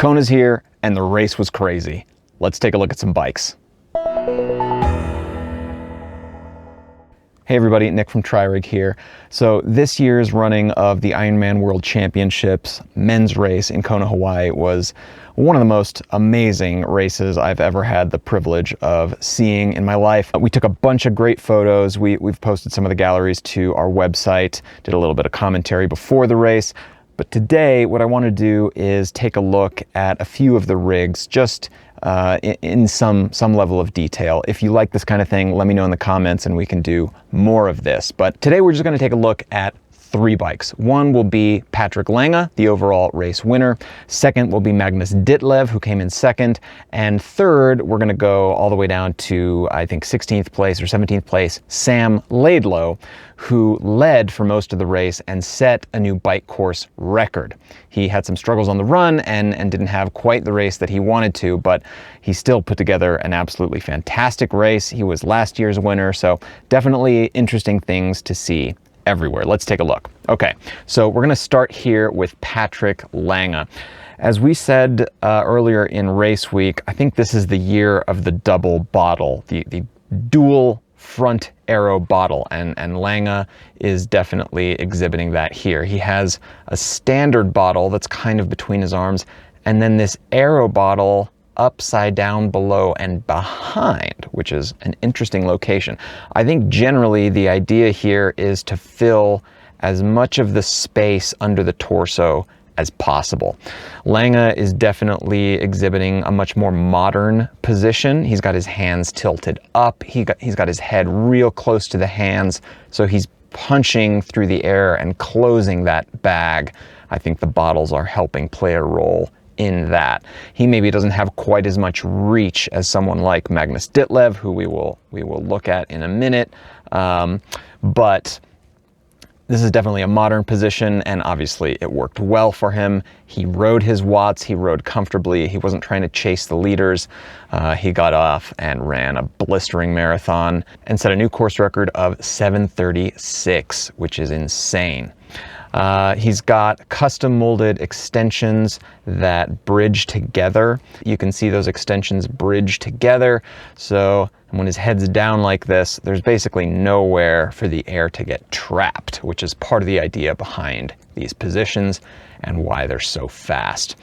Kona's here, and the race was crazy. Let's take a look at some bikes. Hey everybody, Nick from TriRig here. So this year's running of the Ironman World Championships men's race in Kona, Hawaii was one of the most amazing races I've ever had the privilege of seeing in my life. We took a bunch of great photos. We've posted some of the galleries to our website, did a little bit of commentary before the race. But today, what I want to do is take a look at a few of the rigs, just in some level of detail. If you like this kind of thing, let me know in the comments and we can do more of this. But today we're just going to take a look at 3 bikes. One will be Patrick Lange, the overall race winner. Second will be Magnus Ditlev, who came in second. And third, we're going to go all the way down to, I think, 16th place or 17th place, Sam Laidlow, who led for most of the race and set a new bike course record. He had some struggles on the run and didn't have quite the race that he wanted to, but he still put together an absolutely fantastic race. He was last year's winner, so definitely interesting things to see everywhere. Let's take a look. Okay, so we're going to start here with Patrick Lange. As we said earlier in race week, I think this is the year of the double bottle, the dual front arrow bottle, and Lange is definitely exhibiting that here. He has a standard bottle that's kind of between his arms, and then this arrow bottle upside down below and behind, which is an interesting location. I think generally the idea here is to fill as much of the space under the torso as possible. Lange is definitely exhibiting a much more modern position. He's got his hands tilted up. He's got his head real close to the hands, so he's punching through the air and closing that bag. I think the bottles are helping play a role in that. He maybe doesn't have quite as much reach as someone like Magnus Ditlev, who we will look at in a minute, but this is definitely a modern position, and obviously it worked well for him. He rode his watts, he rode comfortably, he wasn't trying to chase the leaders. He got off and ran a blistering marathon and set a new course record of 7:36, which is insane. He's got custom molded extensions that bridge together. You can see those extensions bridge together. So when his head's down like this, there's basically nowhere for the air to get trapped, which is part of the idea behind these positions and why they're so fast.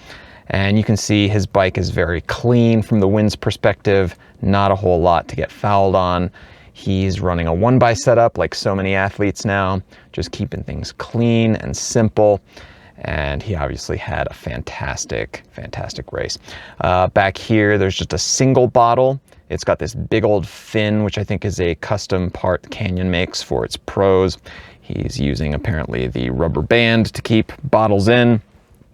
And you can see his bike is very clean from the wind's perspective, not a whole lot to get fouled on. He's running a 1x setup like so many athletes now, just keeping things clean and simple. And he obviously had a fantastic race. Back here, there's just a single bottle. It's got this big old fin, which I think is a custom part Canyon makes for its pros. He's using apparently the rubber band to keep bottles in.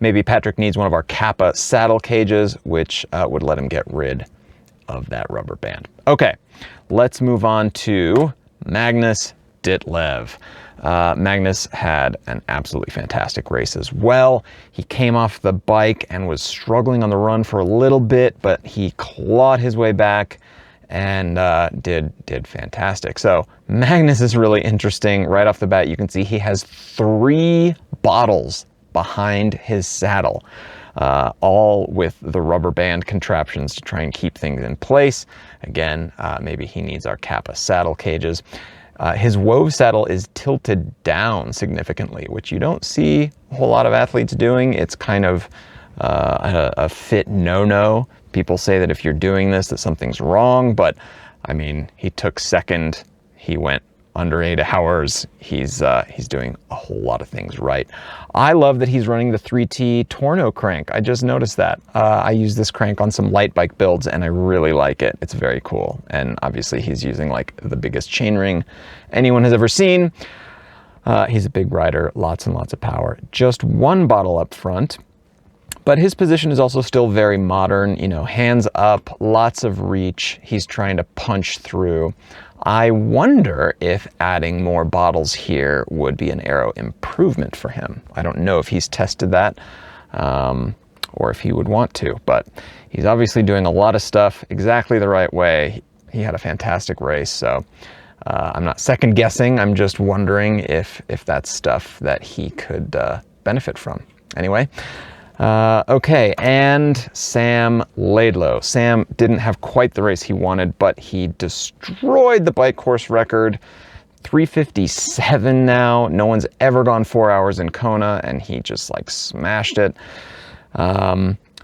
Maybe Patrick needs one of our Kappa saddle cages, which would let him get rid of that rubber band. Okay, let's move on to Magnus Ditlev. Magnus had an absolutely fantastic race as well. He came off the bike and was struggling on the run for a little bit, but he clawed his way back and did fantastic. So Magnus is really interesting. Right off the bat, you can see he has 3 bottles behind his saddle, all with the rubber band contraptions to try and keep things in place. Again, maybe he needs our Kappa saddle cages. His Wove saddle is tilted down significantly, which you don't see a whole lot of athletes doing. It's kind of a fit no-no. People say that if you're doing this, that something's wrong, but I mean, he took second, he went under 8 hours. He's doing a whole lot of things right. I love that he's running the 3T Torno crank. I just noticed that. I use this crank on some light bike builds and I really like it. It's very cool. And obviously he's using like the biggest chainring anyone has ever seen. He's a big rider, lots and lots of power. Just 1 bottle up front, but his position is also still very modern, you know, hands up, lots of reach. He's trying to punch through. I wonder if adding more bottles here would be an aero improvement for him. I don't know if he's tested that or if he would want to, but he's obviously doing a lot of stuff exactly the right way. He had a fantastic race, so I'm not second guessing. I'm just wondering if that's stuff that he could benefit from. Anyway, Okay, and Sam Laidlow. Sam didn't have quite the race he wanted, but he destroyed the bike course record. 3:57 now. No one's ever gone 4 hours in Kona, and he just like smashed it.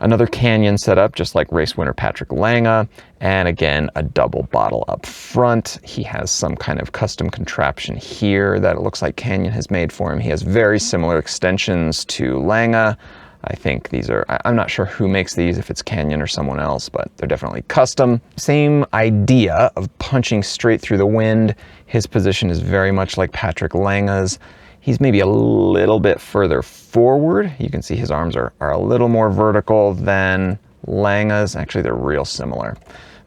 Another canyon setup, just like race winner Patrick Lange, and again, a double bottle up front. He has some kind of custom contraption here that it looks like Canyon has made for him. He has very similar extensions to Lange. I think these are, I'm not sure who makes these, if it's Canyon or someone else, but they're definitely custom. Same idea of punching straight through the wind. His position is very much like Patrick Lange's. He's maybe a little bit further forward. You can see his arms are a little more vertical than Lange's. Actually, they're real similar.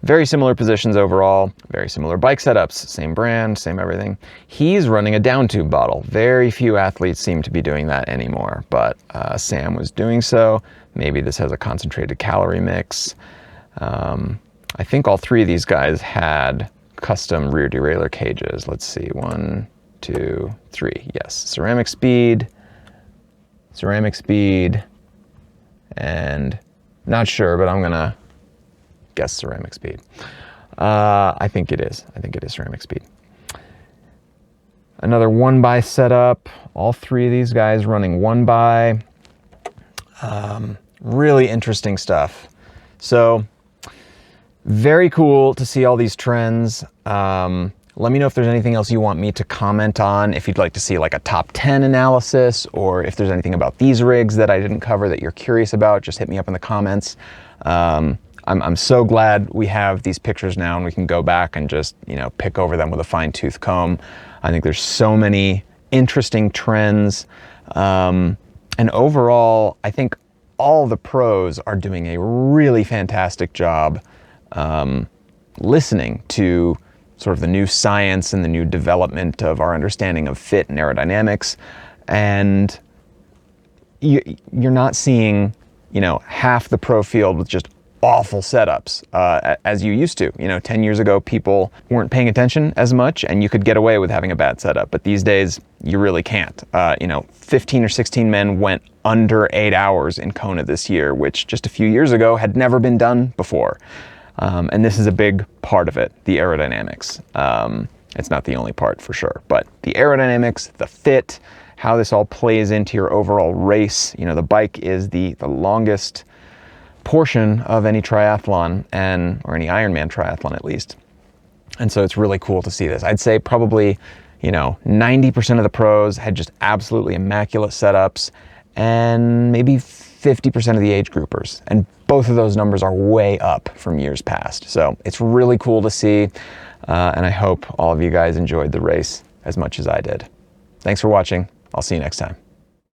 Very similar positions overall, very similar bike setups, same brand, same everything. He's running a down tube bottle. Very few athletes seem to be doing that anymore, but Sam was doing so. Maybe this has a concentrated calorie mix. I think all three of these guys had custom rear derailleur cages. Let's see, 1, 2, 3, yes. Ceramic speed, and not sure, but I'm gonna guess ceramic speed. I think it is ceramic speed. Another 1x setup, all three of these guys running 1x. Really interesting stuff. So very cool to see all these trends. Let me know if there's anything else you want me to comment on, if you'd like to see like a top 10 analysis, or if there's anything about these rigs that I didn't cover that you're curious about, just hit me up in the comments. I'm so glad we have these pictures now and we can go back and just, you know, pick over them with a fine-tooth comb. I think there's so many interesting trends. And overall, I think all the pros are doing a really fantastic job listening to sort of the new science and the new development of our understanding of fit and aerodynamics. And you're not seeing, you know, half the pro field with just awful setups as you used to. You know, 10 years ago, people weren't paying attention as much and you could get away with having a bad setup. But these days, you really can't. You know, 15 or 16 men went under 8 hours in Kona this year, which just a few years ago had never been done before. And this is a big part of it, the aerodynamics. It's not the only part for sure, but the aerodynamics, the fit, how this all plays into your overall race. You know, the bike is the longest portion of any triathlon, or any Ironman triathlon at least. And so it's really cool to see this. I'd say probably, you know, 90% of the pros had just absolutely immaculate setups, and maybe 50% of the age groupers. And both of those numbers are way up from years past. So it's really cool to see. And I hope all of you guys enjoyed the race as much as I did. Thanks for watching. I'll see you next time.